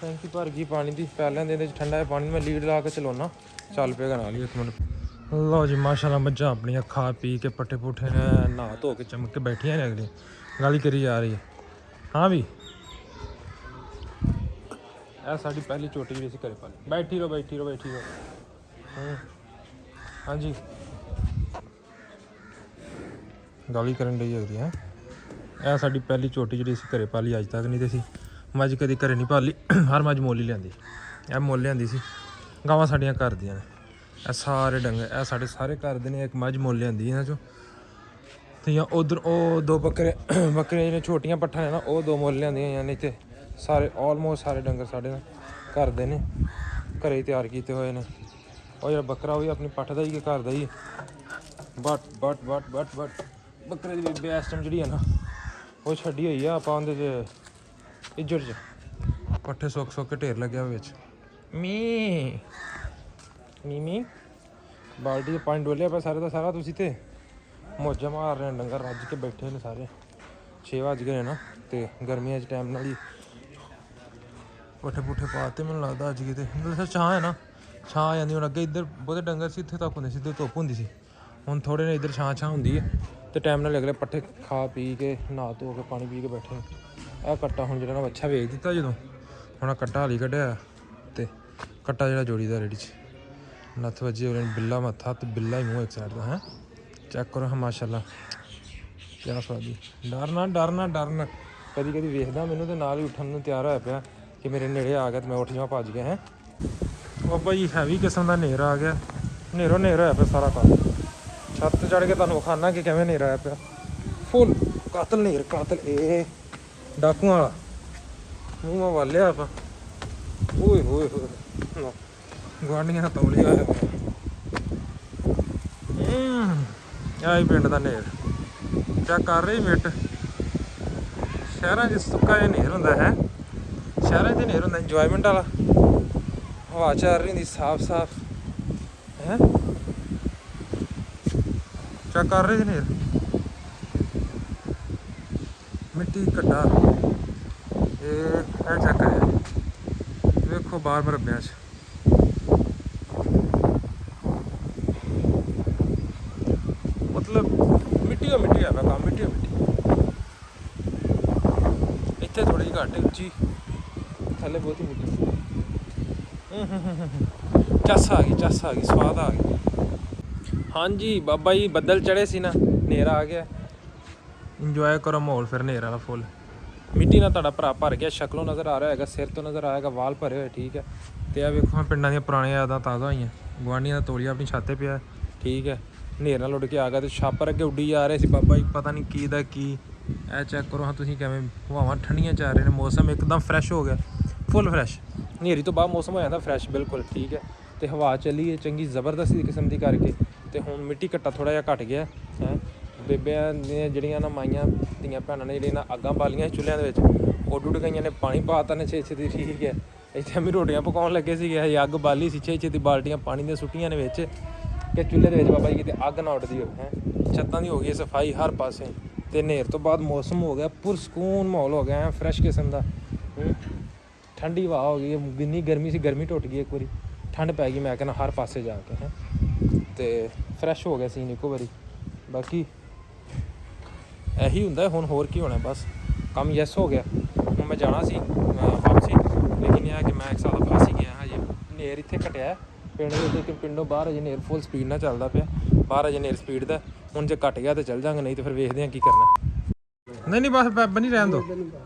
ਟੈਂਕੀ ਭਰ ਗਈ ਪਾਣੀ ਦੀ ਪਹਿਲਾਂ ਦੇ ਇਹਦੇ ਚ ਠੰਡਾ ਪਾਣੀ ਮੈਂ ਲੀਡ ਲਾ ਕੇ ਚਲਾਉਣਾ ਚੱਲ ਪਏਗਾ ਨਾਲ ਹੀ ਇੱਕ ਮਿੰਟ ਲਓ ਜੀ ਮਾਸ਼ਾਅੱਲਾ ਮੱਝਾਂ ਆਪਣੀਆਂ ਖਾ ਪੀ ਕੇ ਪੱਟੇ ਪੁੱਠੇ ਨੇ ਨਹਾ ਧੋ ਕੇ ਚਮਕ ਕੇ ਬੈਠੀਆਂ ਨੇ ਅਗਲੀ ਗਾਲੀ ਕਰੀ ਜਾ ਰਹੀ ਹੈ ਹਾਂ ਵੀ ਇਹ ਸਾਡੀ ਪਹਿਲੀ ਚੋਟੀ ਜਿਹੜੀ ਅਸੀਂ ਘਰੇ ਪਾਲੀ ਬੈਠੀ ਰਹੋ ਹਾਂਜੀ ਗਾਲੀ ਕਰਨ ਲਈ ਅਗਲੀ ਹੈ ਇਹ ਸਾਡੀ ਪਹਿਲੀ ਚੋਟੀ ਜਿਹੜੀ ਅਸੀਂ ਘਰੇ ਪਾਲੀ ਅੱਜ ਤੱਕ ਨਹੀਂ ਤੇ ਸੀ ਮੱਝ ਕਦੀ ਘਰੇ ਨਹੀਂ ਪਾਲੀ ਹਰ ਮੱਝ ਮੁੱਲ ਹੀ ਲਿਆਂਦੀ ਇਹ ਮੁੱਲ ਲਿਆਂਦੀ ਸੀ ਗਾਵਾਂ ਸਾਡੀਆਂ ਘਰ ਦੀਆਂ ਨੇ ਇਹ ਸਾਰੇ ਡੰਗਰ ਇਹ ਸਾਡੇ ਸਾਰੇ ਘਰ ਦੇ ਨੇ ਇੱਕ ਮੱਝ ਮੁੱਲ ਲਿਆਂਦੀ ਇਹਨਾਂ ਚੋਂ ਤੇ ਜਾਂ ਉਧਰ ਉਹ ਦੋ ਬੱਕਰੇ ਜਿਹੜੇ ਛੋਟੀਆਂ ਪੱਠਾਂ ਨੇ ਨਾ ਉਹ ਦੋ ਮੁੱਲ ਲਿਆਂਦੀਆਂ ਨਹੀਂ ਤੇ ਸਾਰੇ ਆਲਮੋਸਟ ਸਾਰੇ ਡੰਗਰ ਸਾਡੇ ਨਾਲ ਘਰ ਦੇ ਨੇ, ਘਰੇ ਹੀ ਤਿਆਰ ਕੀਤੇ ਹੋਏ ਨੇ। ਉਹ ਜਿਹੜਾ ਬੱਕਰਾ ਉਹ ਵੀ ਆਪਣੀ ਪੱਠ ਦਾ ਹੀ ਕਿ ਘਰ ਦਾ ਹੀ ਬਟ ਬੱਕਰੇ ਦੀ ਬੇਬੇ ਇਸ ਟਾਈਮ ਜਿਹੜੀ ਹੈ ਨਾ ਉਹ ਛੱਡੀ ਹੋਈ ਆ ਆਪਾਂ ਉਹਦੇ 'ਚ ਇੱਜੜ 'ਚ ਪੱਠੇ ਸੁੱਕ ਕੇ ਢੇਰ ਲੱਗਿਆ ਵਿੱਚ। ਮੀ ਬਾਲਟੀ 'ਚ ਪਾਣੀ ਡੋਲਿਆ ਪਿਆ ਸਾਰੇ ਦਾ ਸਾਰਾ। ਤੁਸੀਂ ਤੇ ਮੌਜਾਂ ਮਾਰ ਰਹੇ ਨੇ, ਡੰਗਰ ਰੱਜ ਕੇ ਬੈਠੇ ਨੇ ਸਾਰੇ। 6 ਵੱਜ ਗਏ ਨੇ ਨਾ, ਤੇ ਗਰਮੀਆਂ 'ਚ ਟਾਈਮ ਨਾਲ ਹੀ ਪੱਠੇ ਪੁੱਠੇ ਪਾਤੇ ਮੈਨੂੰ ਲੱਗਦਾ ਅੱਜ ਕਿਤੇ। ਮਤਲਬ ਛਾਂ ਹੈ ਨਾ, ਛਾਂ ਆ ਜਾਂਦੀ। ਹੁਣ ਅੱਗੇ ਇੱਧਰ ਬਹੁਤੇ ਡੰਗਰ ਸੀ, ਇੱਥੇ ਤੱਕ ਹੁੰਦੇ ਸੀ, ਇੱਧਰ ਧੁੱਪ ਹੁੰਦੀ ਸੀ। ਹੁਣ ਥੋੜ੍ਹੇ ਨੇ ਇੱਧਰ ਛਾਂ ਹੁੰਦੀ ਹੈ, ਅਤੇ ਟਾਈਮ ਨਾਲ ਅਗਲੇ ਪੱਠੇ ਖਾ ਪੀ ਕੇ ਨਹਾ ਧੋ ਕੇ ਪਾਣੀ ਪੀ ਕੇ ਬੈਠੇ ਨੇ। ਇਹ ਕੱਟਾ ਹੁਣ ਜਿਹੜਾ ਨਾ ਵੱਛਾ ਵੇਚ ਦਿੱਤਾ ਜਦੋਂ, ਹੁਣ ਕੱਟਾ ਹਾਲੀ ਕੱਢਿਆ, ਅਤੇ ਕੱਟਾ ਜਿਹੜਾ ਜੋੜੀ ਦਾ ਰੇੜੀ 'ਚ ਨੱਥ ਵੱਜੀ ਉਹਨੇ ਬਿੱਲਾ ਮੱਥਾ ਅਤੇ ਬਿੱਲਾ ਹੀ ਮੂੰਹ ਇੱਕ ਸਾਈਡ ਦਾ ਹੈ। ਚੈੱਕ ਕਰੋ ਮਾਸ਼ਾਅੱਲਾ ਕਿਆ ਸਵਾਦੀ। ਡਰਨਾ ਕਦੀ ਵੇਖਦਾ ਮੈਨੂੰ, ਤੇ ਨਾਲ ਹੀ ਉੱਠਣ ਨੂੰ ਤਿਆਰ ਹੋਇਆ ਪਿਆ ਕਿ ਮੇਰੇ ਨੇੜੇ ਆ ਗਿਆ, ਅਤੇ ਮੈਂ ਉੱਠ ਜਾਵਾਂ ਭੱਜ ਗਿਆ ਹੈ। ਬਾਬਾ ਜੀ ਹੈਵੀ ਕਿਸਮ ਦਾ ਹਨੇਰਾ ਆ ਗਿਆ, ਹਨੇਰਾ ਹੋਇਆ ਪਿਆ ਸਾਰਾ ਕੰਮ। ਛੱਤ ਚੜ੍ਹ ਕੇ ਤੁਹਾਨੂੰ ਵਿਖਾਉਣਾ ਕਿ ਕਿਵੇਂ ਹਨੇਰਾ ਆਇਆ ਪਿਆ। ਫੁੱਲ ਕਾਤਲ ਇਹ ਡਾਕੂਆਂ ਵਾਲਾ ਮੂੰਹ ਮਾ ਵਾਲਿਆ ਆਪਾਂ। ਓਏ ਹੋਏ ਗੁਆਂਢੀਆਂ ਤੌਲੀਆ ਹੋਇਆ ਆਹੀ ਪਿੰਡ ਦਾ ਨੇਰ ਚੈੱਕ ਕਰ ਰਹੀ ਮਿੱਟ। ਸ਼ਹਿਰਾਂ 'ਚ ਸੁੱਕਾ ਜਿਹਾ ਨੇਰ ਹੁੰਦਾ ਹੈ, ਸ਼ਹਿਰਾਂ 'ਚ ਨੇਰ ਹੁੰਦਾ ਇੰਜੋਏਮੈਂਟ ਵਾਲਾ। ਹਵਾ ਚੱਲ ਰਹੀ ਹੁੰਦੀ ਸਾਫ਼ ਹੈ। ਚੈੱਕ ਕਰ ਰਹੇ ਜੀ ਨੇਰ, ਮਿੱਟੀ ਘੱਟਾ ਇਹ ਚੈੱਕ ਕਰਿਆ ਵੇਖੋ ਬਾਹਰ ਮਰੱਬਿਆਂ 'ਚ। ਮਤਲਬ ਮਿੱਟੀ ਆ ਪਿਆ ਕੰਮ, ਮਿੱਟੀ ਇੱਥੇ ਥੋੜ੍ਹੀ ਜਿਹੀ ਘੱਟ ਉੱਚੀ, ਥੱਲੇ ਬਹੁਤ ਹੀ ਮਿੱਟੀ। ਚੱਸ ਆ ਗਈ ਸਵਾਦ ਆ ਗਈ। ਹਾਂਜੀ ਬਾਬਾ ਜੀ ਬੱਦਲ ਚੜ੍ਹੇ ਸੀ ਨਾ, ਹਨੇਰਾ ਆ ਗਿਆ। ਇੰਜੋਏ ਕਰੋ ਮਾਹੌਲ ਫਿਰ ਹਨੇਰਾ ਵਾਲਾ ਫੁੱਲ। ਮਿੱਟੀ ਨਾਲ ਤੁਹਾਡਾ ਭਰਾ ਭਰ ਗਿਆ, ਸ਼ਕਲੋਂ ਨਜ਼ਰ ਆ ਰਿਹਾ ਹੈਗਾ, ਸਿਰ ਤੋਂ ਨਜ਼ਰ ਆਏਗਾ, ਵਾਲ ਭਰੇ ਹੋਏ ਠੀਕ ਹੈ। ਅਤੇ ਇਹ ਵੇਖੋ ਪਿੰਡਾਂ ਦੀਆਂ ਪੁਰਾਣੀਆਂ ਯਾਦਾਂ ਤਾਜ਼ਾ ਹੋਈਆਂ। ਗੁਆਂਢੀਆਂ ਦਾ ਤੋਲੀਆ ਆਪਣੀ ਛੱਤ 'ਤੇ ਪਿਆ ਠੀਕ ਹੈ, ਹਨੇਰ ਨਾਲ ਉੱਡ ਕੇ ਆ ਗਿਆ, ਅਤੇ ਛਾਪਰ ਅੱਗੇ ਉੱਡੀ ਜਾ ਰਹੇ ਸੀ ਬਾਬਾ ਜੀ ਪਤਾ ਨਹੀਂ ਕੀ ਦਾ ਕੀ। ਇਹ ਚੈੱਕ ਕਰੋ ਹਾਂ ਤੁਸੀਂ ਕਿਵੇਂ ਹਵਾਵਾਂ ਠੰਡੀਆਂ ਚੱਲ ਰਹੇ ਨੇ, ਮੌਸਮ ਇੱਕਦਮ ਫਰੈਸ਼ ਹੋ ਗਿਆ, ਫੁੱਲ ਫਰੈਸ਼। ਹਨੇਰੀ ਤੋਂ ਬਾਅਦ ਮੌਸਮ ਹੋ ਜਾਂਦਾ ਫਰੈਸ਼ ਬਿਲਕੁਲ ਠੀਕ ਹੈ, ਅਤੇ ਹਵਾ ਚੱਲੀ ਹੈ ਚੰਗੀ ਜ਼ਬਰਦਸਤ ਕਿਸਮ ਦੀ ਕਰਕੇ। ਅਤੇ ਹੁਣ ਮਿੱਟੀ ਘੱਟਾ ਥੋੜ੍ਹਾ ਜਿਹਾ ਘੱਟ ਗਿਆ ਹੈ। ਬੇਬਿਆਂ ਦੀਆਂ ਜਿਹੜੀਆਂ ਨਾ ਮਾਈਆਂ ਧੀਆਂ ਭੈਣਾਂ ਨੇ ਜਿਹੜੀਆਂ ਨਾ ਅੱਗਾਂ ਬਾਲੀਆਂ ਚੁੱਲ੍ਹਿਆਂ ਦੇ ਵਿੱਚ, ਉੱਡ ਗਈਆਂ ਨੇ, ਪਾਣੀ ਪਾ ਤਾ ਨੇ ਛੇ ਠੀਕ ਹੈ। ਇੱਥੇ ਅਸੀਂ ਰੋਟੀਆਂ ਪਕਾਉਣ ਲੱਗੇ ਸੀਗੇ, ਅਸੀਂ ਅੱਗ ਬਾਲੀ ਸੀ ਛੇ ਬਾਲਟੀਆਂ ਪਾਣੀ ਦੀਆਂ ਸੁੱਟੀਆਂ ਨੇ ਵਿੱਚ, ਕਿ ਚੁੱਲ੍ਹੇ ਦੇ ਵਿੱਚ ਬਾਬਾ ਜੀ ਕਿਤੇ ਅੱਗ ਨਾ ਉੱਡਦੀ ਹੋਵੇ ਹੈ। ਛੱਤਾਂ ਦੀ ਹੋ ਗਈ ਸਫਾਈ ਹਰ ਪਾਸੇ, ਅਤੇ ਹਨੇਰ ਤੋਂ ਬਾਅਦ ਮੌਸਮ ਹੋ ਗਿਆ ਪੁਰਸਕੂਨ ਮਾਹੌਲ ਹੋ ਗਿਆ ਫਰੈਸ਼ ਕਿਸਮ ਦਾ। ਠੰਡੀ ਹਵਾ ਹੋ ਗਈ, ਜਿੰਨੀ ਗਰਮੀ ਸੀ ਗਰਮੀ ਟੁੱਟ ਗਈ, ਇੱਕ ਵਾਰੀ ਠੰਡ ਪੈ ਗਈ ਮੈਂ ਕਹਿੰਦਾ ਹਰ ਪਾਸੇ ਜਾ ਕੇ ਹੈ। ਅਤੇ ਫਰੈਸ਼ ਹੋ ਗਿਆ ਸੀਨ ਇੱਕੋ ਵਾਰੀ। ਬਾਕੀ ਇਹੀ ਹੁੰਦਾ ਹੁਣ, ਹੋਰ ਕੀ ਹੋਣਾ, ਬਸ ਕੰਮ ਯੈਸ ਹੋ ਗਿਆ। ਹੁਣ ਮੈਂ ਜਾਣਾ ਸੀ ਵਾਪਸੀ, ਲੇਕਿਨ ਇਹ ਕਿ ਮੈਂ ਇੱਕ ਸਾਲ ਫਸ ਹੀ ਗਿਆ ਹਜੇ। ਹਨੇਰ ਇੱਥੇ ਘਟਿਆ ਪਿੰਡ ਦੇ ਉੱਤੇ, ਪਿੰਡੋਂ ਬਾਹਰ ਅਜੇ ਹਨੇਰ ਫੁੱਲ ਸਪੀਡ ਨਾਲ ਚੱਲਦਾ ਪਿਆ, ਬਾਹਰ ਅਜੇ ਹਨੇਰ ਸਪੀਡ ਦਾ। ਹੁਣ ਜੇ ਘਟ ਗਿਆ ਤਾਂ ਚੱਲ ਜਾਂਗੇ, ਨਹੀਂ ਤਾਂ ਫਿਰ ਵੇਖਦੇ ਹਾਂ ਕੀ ਕਰਨਾ। ਨਹੀਂ ਬਸ ਬਣੀ ਰਹਿਣ ਦਿਓ,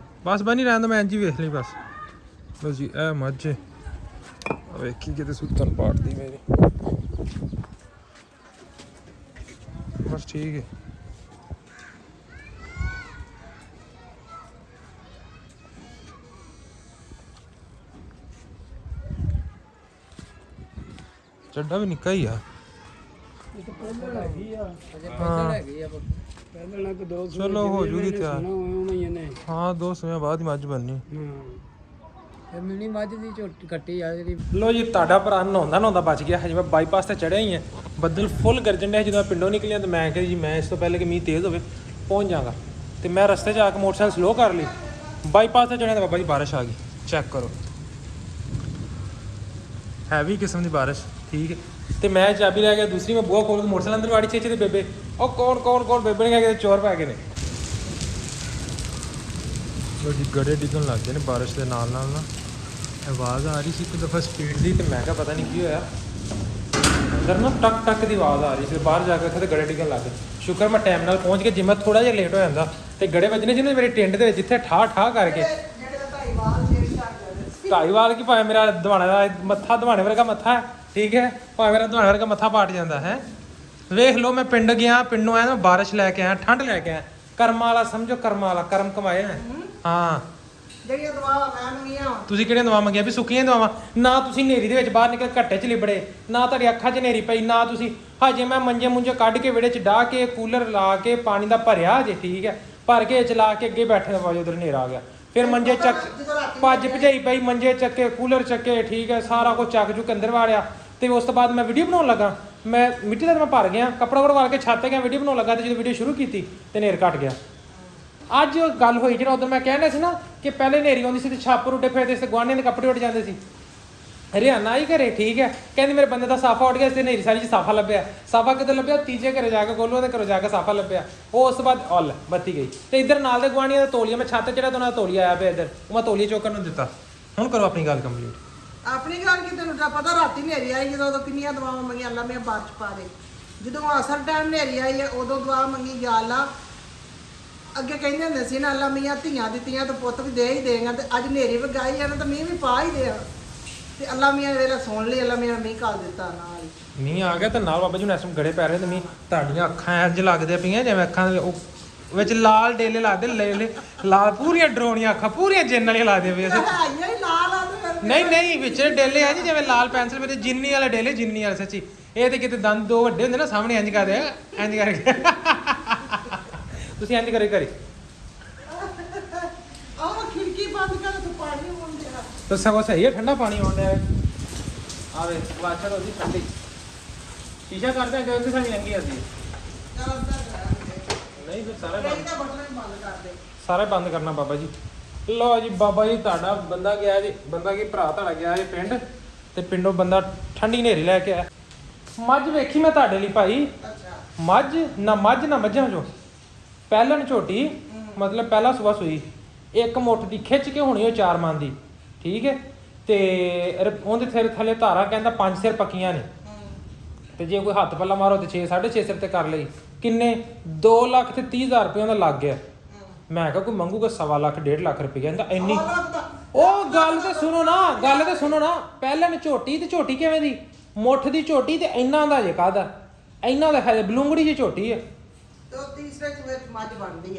ਬਣੀ ਰਹਿਣ ਦਿਓ, ਮੈਂ ਇੰਝ ਹੀ ਵੇਖ ਲਈ ਬਸ ਜੀ। ਇਹ ਮੱਝ ਵੇਖੀ ਕਿਤੇ ਸੁੱਤਨ ਪਾੜਦੀ ਮੇਰੀ, ਬਸ ਠੀਕ ਹੈ। ਚੱਡਾ ਵੀ ਨਿੱਕਾ ਹੀ ਆ। ਚਲੋ ਹੋ ਜੂਗੀ ਤਿਆਰ। ਹਾਂ 2 ਸਮਿਆਂ ਬਾਅਦ ਹੀ ਮੱਝ ਬਣਨੀ। ਮਿੰਨੀ ਮੱਝ ਦੀ ਝੋਟੀ ਕੱਟੀ ਆ ਜਿਹੜੀ। ਲੋ ਜੀ ਤੁਹਾਡਾ ਭਰਾ ਨਹਾਉਂਦਾ ਬਚ ਗਿਆ। ਹਜੇ ਮੈਂ ਬਾਈਪਾਸ ਤੇ ਚੜਿਆ ਹੀ ਹਾਂ, ਬੱਦਲ ਫੁੱਲ ਗਰਜਣ ਡਿਆ। ਜਦੋਂ ਮੈਂ ਪਿੰਡੋਂ ਨਿਕਲਿਆ ਤਾਂ ਮੈਂ ਕਿਹਾ ਜੀ ਮੈਂ ਇਸ ਤੋਂ ਪਹਿਲੇ ਕਿ ਮੀਂਹ ਤੇਜ਼ ਹੋਵੇ ਪਹੁੰਚ ਜਾਵਾਂਗਾ, ਅਤੇ ਮੈਂ ਰਸਤੇ 'ਚ ਆ ਕੇ ਮੋਟਰਸਾਈਕਲ ਸਲੋ ਕਰ ਲਈ। ਬਾਈਪਾਸ ਤੇ ਚੜਿਆ ਤਾਂ ਬਾਬਾ ਜੀ ਬਾਰਿਸ਼ ਆ ਗਈ। ਚੈੱਕ ਕਰੋ ਹੈਵੀ ਕਿਸਮ ਦੀ ਬਾਰਿਸ਼ ਠੀਕ ਹੈ। ਅਤੇ ਮੈਂ ਚਾਬੀ ਲੈ ਗਿਆ ਦੂਸਰੀ, ਮੈਂ ਬੂਹਾ ਖੋਲ ਕੇ ਮੋਟਰਸਾਈਕਲ ਅੰਦਰ ਵਾੜੀ ਛੇ ਤੇ ਬੇਬੇ ਉਹ ਕੌਣ ਬੇਬੇ ਨੇ ਕਿਹਾ ਕਿ ਚੋਰ ਪੈ ਗਏ ਨੇ। ਲੋ ਜੀ ਗੜੇ ਡਿੱਗਣ ਲੱਗ ਗਏ ਨੇ ਬਾਰਿਸ਼ ਦੇ ਨਾਲ ਨਾ ਆਵਾਜ਼ ਆ ਰਹੀ ਸੀ ਇੱਕ ਦਫਾ ਸਪੀਡ ਦੀ, ਅਤੇ ਮੈਂ ਕਿਹਾ ਪਤਾ ਨਹੀਂ ਕੀ ਹੋਇਆ। ਅੰਦਰ ਨਾ ਟਕ ਦੀ ਆਵਾਜ਼ ਆ ਰਹੀ ਸੀ, ਬਾਹਰ ਜਾ ਕੇ ਉੱਥੇ ਤੇ ਗੜੇ ਡਿੱਗਣ ਲੱਗ ਗਏ। ਸ਼ੁਕਰ ਮੈਂ ਟਾਈਮ ਨਾਲ ਪਹੁੰਚ ਗਿਆ, ਜੇ ਮੈਂ ਥੋੜ੍ਹਾ ਜਿਹਾ ਲੇਟ ਹੋ ਜਾਂਦਾ ਅਤੇ ਗੜੇ ਵੱਜਣੇ ਸੀ ਨਾ ਮੇਰੇ ਟਿੰਡ ਦੇ ਵਿੱਚ, ਇੱਥੇ ਠਾਹ ਕਰਕੇ। ਢਾਈਵਾਲ ਕੀ ਭਾਵੇਂ ਮੇਰਾ ਦਵਾਣੇ ਦਾ ਮੱਥਾ ਦਵਾਣੇ ਵਰਗਾ ਮੱਥਾ ਹੈ ਠੀਕ ਹੈ, ਭਾਵੇਂ ਮੇਰਾ ਦਵਾਣੇ ਵਰਗਾ ਮੱਥਾ ਪਾਟ ਜਾਂਦਾ ਹੈ। ਵੇਖ ਲਓ ਮੈਂ ਪਿੰਡ ਗਿਆ, ਪਿੰਡੋਂ ਆਇਆ ਮੈਂ ਬਾਰਿਸ਼ ਲੈ ਕੇ ਆਇਆ, ਠੰਡ ਲੈ ਕੇ ਆਇਆ। ਕਰਮਾਂ ਵਾਲਾ ਸਮਝੋ, ਕਰਮਾਂ ਵਾਲਾ ਕਰਮ ਕਮਾਏ ਹੈ। ਹਾਂ ਜਿਹੜੀਆਂ ਦਵਾਵਾਂ ਮੈਂ ਮੰਗੀਆਂ ਵਾ। ਤੁਸੀਂ ਕਿਹੜੀਆਂ ਦਵਾਵਾਂ ਮੰਗੀਆਂ ਵੀ ਸੁੱਕੀਆਂ ਦਵਾਵਾਂ? ਨਾ ਤੁਸੀਂ ਹਨੇਰੀ ਦੇ ਵਿੱਚ ਬਾਹਰ ਨਿਕਲ ਘੱਟੇ 'ਚ ਲਿਬੜੇ, ਨਾ ਤੁਹਾਡੀ ਅੱਖਾਂ 'ਚ ਹਨੇਰੀ ਪਈ, ਨਾ ਤੁਸੀਂ ਹਜੇ ਮੈਂ ਮੰਜੇ ਕੱਢ ਕੇ ਵਿਹੜੇ 'ਚ ਡਾਹ ਕੇ ਕੂਲਰ ਲਾ ਕੇ ਪਾਣੀ ਦਾ ਭਰਿਆ ਜੇ, ਠੀਕ ਹੈ, ਭਰ ਕੇ ਚਲਾ ਕੇ ਅੱਗੇ ਬੈਠੇ ਦਾ ਉਧਰ ਹਨੇਰਾ ਆ ਗਿਆ। ਫਿਰ ਮੰਜੇ ਚੱਕ ਭੱਜ ਭਜਾਈ ਪਈ, ਮੰਜੇ ਚੱਕੇ, ਕੂਲਰ ਚੱਕੇ, ਠੀਕ ਹੈ, ਸਾਰਾ ਕੁਝ ਚੱਕ ਚੁੱਕ ਅੰਦਰ ਵਾੜਿਆ। ਤੇ ਉਸ ਤੋਂ ਬਾਅਦ ਮੈਂ ਵੀਡੀਓ ਬਣਾਉਣ ਲੱਗਾ, ਮੈਂ ਮਿੱਟੀ ਦਾ ਮੈਂ ਭਰ ਗਿਆ, ਕੱਪੜਾ ਵੜਵਾ ਕੇ ਛੱਤ ਤੇ ਗਿਆ, ਵੀਡੀਓ ਬਣਾਉਣ ਲੱਗਾ। ਤੇ ਜਦੋਂ ਵੀਡੀਓ ਸ਼ੁਰੂ ਕੀਤੀ ਤੇ ਹਨੇਰ ਘਟ ਗਿਆ। ਅੱਜ ਉਹ ਗੱਲ ਹੋਈ ਜਿਹੜਾ ਉਦੋਂ ਮੈਂ ਕਹਿਣਾ ਸੀ ਨਾ ਕਿ ਪਹਿਲੇ ਹਨੇਰੀ ਆਉਂਦੀ ਸੀ ਤੇ ਛਾਪਰ ਉੱਡੇ ਫਿਰਦੇ ਸੀ ਤੇ ਗੁਆਂਢੀਆਂ ਦੇ ਕੱਪੜੇ ਉੱਡ ਜਾਂਦੇ ਸੀ। ਹਰਿਆਣਾ ਹੀ ਘਰੇ, ਠੀਕ ਹੈ, ਕਹਿੰਦੀ ਮੇਰੇ ਬੰਦੇ ਦਾ ਸਾਫਾ ਉੱਡ ਗਿਆ ਤੇ ਹਨੇਰੀ ਸਾਰੀ 'ਚ ਸਾਫਾ ਲੱਭਿਆ। ਸਾਫਾ ਕਿੱਧਰ ਲੱਭਿਆ? ਤੀਜੇ ਘਰੇ ਜਾ ਕੇ ਗੋਲੂਆਂ ਦੇ ਘਰੋਂ ਜਾ ਕੇ ਸਾਫਾ ਲੱਭਿਆ। ਉਹ ਉਸ ਤੋਂ ਬਾਅਦ ਔਲ ਬੱਤੀ ਗਈ। ਤੇ ਇੱਧਰ ਨਾਲ ਦੇ ਗੁਆਂਢੀਆਂ ਦਾ ਤੋਲੀਆ, ਮੈਂ ਛੱਤ ਚੜਾ ਤੋਂ ਨਾਲ ਤੋਲੀਆ ਆਇਆ ਪਿਆ ਇੱਧਰ, ਉਹ ਮੈਂ ਤੋਲੀਆ ਚੋਕਰ ਨੂੰ ਦਿੱਤਾ। ਹੁਣ ਕਰੋ ਆਪਣੀ ਗੱਲ ਕੰਪਲੀਟ। ਆਪਣੀ ਗੱਲ ਕੀ, ਤੈਨੂੰ ਤਾਂ ਪਤਾ ਰਾਤੀ ਹਨੇਰੀ ਆਈ ਜਦੋਂ ਕਿੰਨੀਆਂ ਦਵਾਵਾਂ ਮੰਗੀਆਂ, ਅੱਲਾ ਮੈਂ ਬਾਅਦ ਚ ਪਾ ਦੇ। ਜਦੋਂ ਅਸਰ ਟਾਈਮ ਹਨੇਰੀ ਆਈ ਹੈ ਉਦੋਂ ਦੁਆ ਮੰਗੀ, ਜਾ ਅੱਲਾ। ਅੱਗੇ ਕਹਿੰਦੇ ਹੁੰਦੇ ਸੀ ਨਾ, ਅੱਲਾ ਮੀਆਂ ਧੀਆਂ ਦਿੱਤੀਆਂ ਤਾਂ ਪੁੱਤ ਵੀ ਦੇ ਹੀ ਦੇਗਾ, ਤੇ ਅੱਜ ਹਨੇਰੀ ਵਗਾਈ ਹੈ ਨਾ ਤਾਂ ਮੀਂਹ ਵੀ ਪਾ ਹੀ ਦੇ। ਤੇ ਅੱਲਾ ਮੀਆਂ ਵੇਲੇ ਸੁਣ ਲਈ, ਅੱਲਾ ਮੀਆਂ ਮੀਂਹ ਕਰ ਦਿੱਤਾ ਨਾਲ। ਮੀਂਹ ਆ ਗਿਆ ਤੇ ਨਾਲ ਬਾਬਾ ਜੀ ਨੂੰ ਐਸਮ ਗੜੇ ਪੈ ਰਹੇ ਤੇ ਮੀਂਹ, ਤੁਹਾਡੀਆਂ ਅੱਖਾਂ ਇੰਜ ਲੱਗਦੇ ਪਈਆਂ ਜਿਵੇਂ ਅੱਖਾਂ ਦੇ ਉਹ ਵਿੱਚ ਲਾਲ ਡੇਲੇ ਲੱਗਦੇ, ਲੈ ਲਾਲ ਪੂਰੀਆਂ ਡਰੋਣੀਆਂ ਅੱਖਾਂ, ਪੂਰੀਆਂ ਜਿੰਨ ਵਾਲੀਆਂ ਲੱਗਦੀਆਂ ਪਈਆਂ। ਨਹੀਂ ਵਿੱਚ ਡੇਲੇ ਆ ਜੀ ਜਿਵੇਂ ਲਾਲ ਪੈਨਸਲ ਮੇਰੇ ਜਿੰਨੀ ਵਾਲੇ ਡੇਲੇ, ਜਿੰਨੀ ਵਾਲੇ ਸੱਚੀ। ਇਹ ਤੇ ਕਿਤੇ ਦੰਦ ਦੋ ਵੱਡੇ ਹੁੰਦੇ ਨਾ ਸਾਹਮਣੇ, ਇੰਜ ਕਰਦੇ ਇੰਜ ਕਰਕੇ। ਤੁਸੀਂ ਇੰਜ ਕਰੇ ਘਰੇ ਆਹ ਖਿੜਕੀ ਬੰਦ ਕਰ ਤੂੰ ਪਾਣੀ ਆਉਂਦੇ ਆ ਤਾਂ ਸਗੋਂ ਸਹੀ ਹੈ, ਠੰਡਾ ਪਾਣੀ ਆਉਂਦਾ ਹੈ। ਆਵੇ ਵਾਸ਼ਰ ਉਹਦੀ ਠੰਡੀ ਸ਼ੀਸ਼ਾ ਕਰਦੇ ਆ ਕਿ ਸਾਡੀ ਲੰਗੀ ਆਦੀ ਨਹੀਂ ਫਿਰ ਸਾਰਾ ਸਾਰਾ ਬੰਦ ਕਰਨਾ ਬਾਬਾ ਜੀ। ਲਓ ਜੀ ਬਾਬਾ ਜੀ, ਤੁਹਾਡਾ ਬੰਦਾ ਗਿਆ ਜੀ, ਬੰਦਾ ਕੀ ਭਰਾ ਤੁਹਾਡਾ ਗਿਆ ਜੀ ਪਿੰਡ, ਤੇ ਪਿੰਡੋਂ ਬੰਦਾ ਠੰਡੀ ਹਨੇਰੀ ਲੈ ਕੇ ਆਇਆ। ਮੱਝ ਵੇਖੀ ਮੈਂ ਤੁਹਾਡੇ ਲਈ ਭਾਈ, ਮੱਝ ਨਾ ਮੱਝਾਂ ਚੋਂ ਪਹਿਲਣ ਝੋਟੀ, ਮਤਲਬ ਪਹਿਲਾ ਸੂਆ ਸੂਈ, ਇੱਕ ਮੁੱਠ ਦੀ ਖਿੱਚ ਕੇ ਹੋਣੀ ਉਹ 4 ਮਣ ਦੀ, ਠੀਕ ਹੈ। ਤੇ ਉਹਦੇ ਸਿਰ ਥੱਲੇ ਧਾਰਾਂ ਕਹਿੰਦਾ 5 ਸਿਰ ਪੱਕੀਆਂ ਨੇ। ਤੇ ਜੇ ਕੋਈ ਹੱਥ ਪੱਲਾ ਮਾਰੋ ਤੇ 6 6.5 ਸਿਰ ਤੇ ਕਰ ਲਈ। ਕਿੰਨੇ 2,30,000 ਰੁਪਏ ਦਾ ਲੱਗ ਗਿਆ। ਮੈਂ ਕਿਹਾ ਕੋਈ ਮੰਗੂਗਾ 1.25 ਲੱਖ 1.5 ਲੱਖ ਰੁਪਏ, ਕਹਿੰਦਾ ਇੰਨੀ। ਉਹ ਗੱਲ ਤੇ ਸੁਣੋ ਨਾ, ਪਹਿਲਣ ਝੋਟੀ ਤੇ ਝੋਟੀ ਕਿਵੇਂ ਦੀ, ਮੁੱਠ ਦੀ ਝੋਟੀ ਤੇ ਇੰਨਾ ਦਾ ਜੇ ਕਾਹਦਾ, ਇੰਨਾ ਦਾ ਹੈ ਬਲੂੰਗੜੀ ਜਿਹੀ ਝੋਟੀ ਹੈ।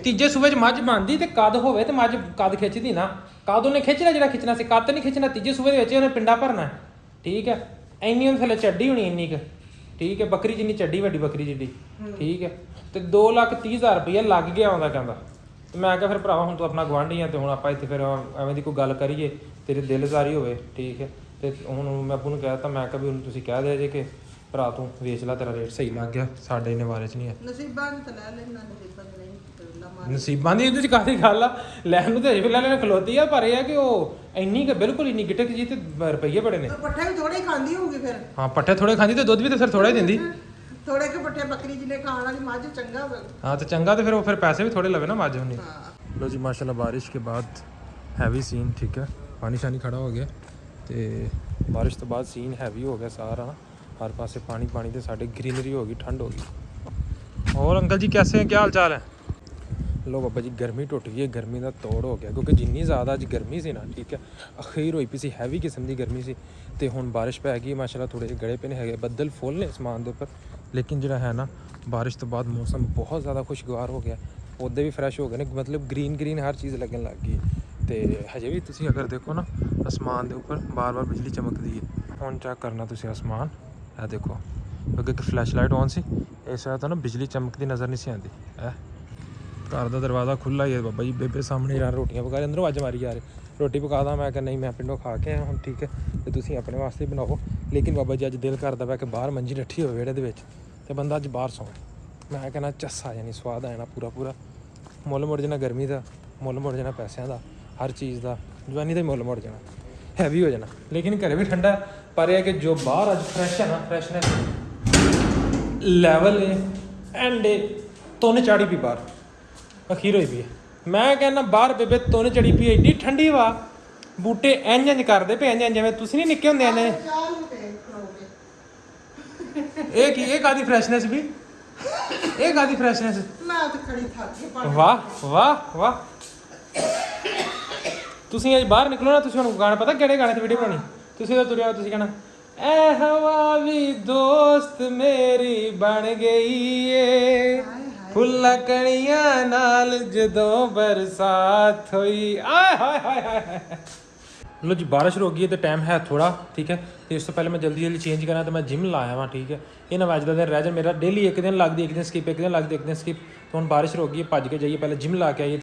ਤੀਜੇ ਸੂਬੇ 'ਚ ਮੱਝ ਬਣਦੀ ਤੇ ਕੱਦ ਹੋਵੇ ਤੇ ਮੱਝ ਕੱਦ ਖਿੱਚਦੀ ਨਾ। ਕੱਦ ਉਹਨੇ ਖਿੱਚਣਾ ਜਿਹੜਾ ਖਿੱਚਣਾ ਸੀ, ਕੱਦ ਨਹੀਂ ਖਿੱਚਣਾ। ਤੀਜੇ ਸੂਬੇ ਦੇ ਵਿੱਚ ਉਹਨੇ ਪਿੰਡਾ ਭਰਨਾ, ਠੀਕ ਹੈ। ਇੰਨੀ ਉਹਨੇ ਥੱਲੇ ਚੱਡੀ ਹੋਣੀ, ਇੰਨੀ ਕੁ, ਠੀਕ ਹੈ, ਬੱਕਰੀ ਜਿੰਨੀ ਚੱਡੀ, ਵੱਡੀ ਬੱਕਰੀ ਜਿੱਡੀ, ਠੀਕ ਹੈ। ਤੇ 2,30,000 ਰੁਪਇਆ ਲੱਗ ਗਿਆ ਆਉਂਦਾ ਕਹਿੰਦਾ। ਮੈਂ ਕਿਹਾ ਫਿਰ ਭਰਾਵਾ ਹੁਣ ਤੂੰ ਆਪਣਾ ਗੁਆਂਢੀ ਆ ਤੇ ਹੁਣ ਆਪਾਂ ਇੱਥੇ ਫਿਰ ਐਵੇਂ ਦੀ ਕੋਈ ਗੱਲ ਕਰੀਏ, ਤੇਰੇ ਦਿਲਜ਼ਾਰੀ ਹੋਵੇ, ਠੀਕ ਹੈ। ਤੇ ਹੁਣ ਮੈਂ ਅੱਬੂ ਨੂੰ ਕਹਿ ਦਿੱਤਾ, ਮੈਂ ਕਿਹਾ ਵੀ ਉਹਨੂੰ ਤੁਸੀਂ ਕਹਿ ਦਿਆ ਜੇ ਕਿ ਭਰਾ ਤੂੰ ਵੇਚ ਲੈ, ਤੇਰਾ ਰੇਟ ਸਹੀ ਲੱਗ ਗਿਆ, ਸਾਡੇ ਇੰਨੇ ਬਾਰੇ 'ਚ ਨਹੀਂ ਹੈ। ਨਸੀਬਾਂ ਦੀ ਤਾਂ ਲੈ ਲੈਣਾ, ਨਸੀਬਾਂ ਦੀ ਨਹੀਂ, ਨਸੀਬਾਂ ਦੀ ਇਹਦੇ 'ਚ ਕਾਹਦੀ ਗੱਲ ਆ, ਲੈਣ ਨੂੰ ਤੇ ਅਜੇ ਵੀ ਲੈ ਲੈਣ ਖਲੋਤੀ ਆ, ਪਰ ਇਹ ਆ ਕਿ ਉਹ ਇੰਨੀ ਕਿ ਬਿਲਕੁਲ ਇੰਨੀ ਗਿਟਕ ਜੀ ਤੇ ਰੁਪਈਏ ਬੜੇ ਨੇ। ਪੱਠੇ ਵੀ ਥੋੜੇ ਖਾਂਦੀ ਹੋਊਗੀ ਫਿਰ। ਹਾਂ ਪੱਠੇ ਥੋੜੇ ਖਾਂਦੀ ਤੇ ਦੁੱਧ ਵੀ ਤੇ ਫਿਰ ਥੋੜਾ ਹੀ ਦਿੰਦੀ। ਥੋੜੇ ਕਿ ਪੱਠੇ ਬੱਕਰੀ ਜਿਹਨੇ ਖਾਣ ਵਾਲੀ ਮੱਝ ਚੰਗਾ ਹੋਵੇ। ਹਾਂ ਤੇ ਚੰਗਾ, ਤੇ ਫਿਰ ਉਹ ਫਿਰ ਪੈਸੇ ਵੀ ਥੋੜੇ ਲਵੇ ਨਾ ਮੱਝ ਹੁੰਦੀ। लो जी माशाल्लाह बारिश के बाद हैवी सीन, ठीक है, पानी शानी खड़ा हो गया तो बारिश तो बाद सीन हैवी हो गया सारा, हर पासे पानी पानी तो साढ़े ग्रीनरी हो गई, ठंड हो गई। और अंकल जी कैसे हैं, क्या हाल चाल है? लो बाबा जी गर्मी टुट गई है, गर्मी का तोड़ हो गया क्योंकि जिन्नी ज़्यादा अज गर्मी सी ना, ठीक है, अखीर होई पई सी, हैवी किस्म की गर्मी सी। तो हुण बारिश पै गई माशाल्लाह, थोड़े गड़े पे है, बदल फुल ने आसमान के उपर, लेकिन जो है ना बारिश तो बाद मौसम बहुत ज़्यादा खुशगवार हो गया, पौधे भी फ्रैश हो गए ने, मतलब ग्रीन हर चीज़ लगन लग गई। तो हजे भी तुसीं अगर देखो ना आसमान के उपर बार बार बिजली चमकती है। हुण चेक करना तुसीं आसमान, यह देखो, क्योंकि एक फ्लैश लाइट ऑन सी, इस वजह तो ना बिजली चमकती नज़र नहीं सी आती है। घर का दरवाज़ा खुला ही है बाबा जी, बेबे सामने यार रोटियां पका रहे, अंदरों अज मारी जा रहे, रोटी पका दा। मैं क्या नहीं, मैं पिंडों खा के आया हम, ठीक है, तो तुसीं अपने वास्ते बनाओ। लेकिन बाबा जी अज दिल करदा पिया कि बाहर मंजी डट्ठी हो वेड़े दे विच ते बंदा अज बाहर सौ। मैं कहना झस्सा आ जानी, स्वाद आ जाना पूरा मुੱਲ ਮੁੜ ਜਾਣਾ, गर्मी का मुੱਲ मुड़ जाना, पैसों का, हर चीज़ का, जवानी का ही मुੱਲ मुड़ जाना, हैवी हो जाना। लेकिन घरे भी ठंडा, पर यह कि जो बाहर अज फ्रैश है ना, फ्रैशनैस लैवल है एंड तुन चाड़ी पी बाहर, अखीर हुई पी है। मैं कहना बाहर बेबे तुन चढ़ी पी, एड्डी ठंडी हवा, बूटे इंज करते पे, इंज जिवें तुसीं नहीं निक्के हुंदे इंज। ये कादी फ्रैशनैस भी, ये कादी फ्रैशनैस, वाह वाह वाह। तुसीं अज बाहर निकलो ना, तुसीं हुण गाने पता किहड़े गाने ते वीडियो बनानी, तुसीं तां तुरे आओ, तुसीं कहना ऐ हवा भी दोस्त मेरी बन गई है, ਫੁੱਲਾਂ ਕਣੀਆਂ ਨਾਲ ਜਦੋਂ ਬਰਸਾਤ ਹੋਈ ਆਏ ਹਾਏ ਹਾਏ ਹਾਏ ਲੋ ਜੀ ਬਾਰਿਸ਼ ਰੁਕ ਗਈ ਹੈ ਤੇ ਟਾਈਮ ਹੈ ਥੋੜਾ ਠੀਕ ਹੈ ਤੇ ਇਸ ਤੋਂ ਪਹਿਲੇ ਮੈਂ ਜਲਦੀ ਚੇਂਜ ਕਰਾਂ ਤੇ ਮੈਂ ਜਿਮ ਲਾਇਆ ਵਾਂ ਠੀਕ ਹੈ ਇਹ ਨਾ ਅੱਜ ਦਾ ਦਿਨ ਰਹਿ ਜਾ ਮੇਰਾ ਡੇਲੀ ਇੱਕ ਦਿਨ ਲੱਗਦੀ ਇੱਕ ਦਿਨ ਸਕਿਪ ਇੱਕ ਦਿਨ ਲੱਗਦੀ ਇੱਕ ਦਿਨ ਸਕਿਪ तो हम बारिश रोक गई भज के जाइए पहले जिम ला के आइए